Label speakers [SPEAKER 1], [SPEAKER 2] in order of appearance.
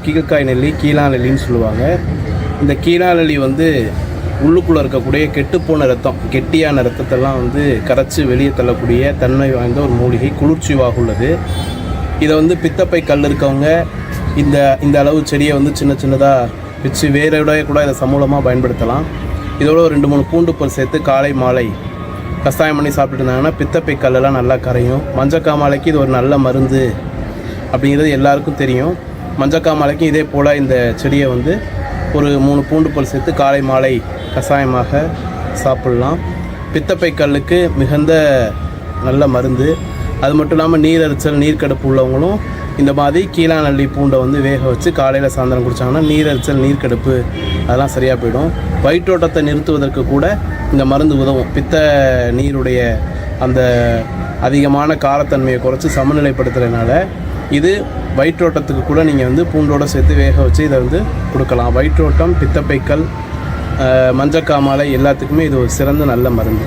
[SPEAKER 1] கீழக்காய் நெல்லி, கீழா நெல்லின்னு சொல்லுவாங்க. இந்த கீழா நெல்லி வந்து உள்ளுக்குள்ளே இருக்கக்கூடிய கெட்டுப்போன ரத்தம், கெட்டியான ரத்தத்தெல்லாம் வந்து கரைச்சி வெளியே தள்ளக்கூடிய தன்மை வாய்ந்த ஒரு மூலிகை, குளிர்ச்சிவாக உள்ளது. இதை வந்து பித்தப்பை கல் இருக்கவங்க இந்த அளவு செடியை வந்து சின்ன சின்னதாக வச்சு வேரோட கூட இதை சமூலமாக பயன்படுத்தலாம். இதோட ஒரு 2-3 பூண்டு பல் சேர்த்து காலை மாலை கஷாயம் பண்ணி சாப்பிட்டுட்டு இருந்தாங்கன்னா பித்தப்பை கல்லெல்லாம் நல்லா கரையும். மஞ்சக்காமாலைக்கு இது ஒரு நல்ல மருந்து அப்படிங்கிறது எல்லாருக்கும் தெரியும். மஞ்சக்காமாலைக்கும் இதே போல் இந்த செடியை வந்து ஒரு 3 பூண்டு பல் சேர்த்து காலை மாலை கஷாயமாக சாப்பிட்லாம். பித்தப்பை கல்லுக்கு மிகுந்த நல்ல மருந்து. அது மட்டும் இல்லாமல் நீரெரிச்சல், நீர்க்கடுப்பு உள்ளவங்களும் இந்த மாதிரி கீழா நெல்லி பூண்டை வந்து வேக வச்சு காலையில் சாயந்தரம் குடித்தாங்கன்னா நீரெரிச்சல், நீர்க்கடுப்பு அதெல்லாம் சரியாக போயிடும். வயிற்றோட்டத்தை நிறுத்துவதற்கு கூட இந்த மருந்து உதவும். பித்த நீருடைய அந்த அதிகமான காரத்தன்மையை குறைச்சி சமநிலைப்படுத்துறதுனால இது வயிற்றோட்டத்துக்கு கூட நீங்கள் வந்து பூண்டோடு சேர்த்து வேக வச்சு இதை வந்து கொடுக்கலாம். வயிற்றோட்டம், பித்தப்பைக்கல், மஞ்சக்காமாலை எல்லாத்துக்குமே இது ஒரு சிறந்த நல்ல மருந்து.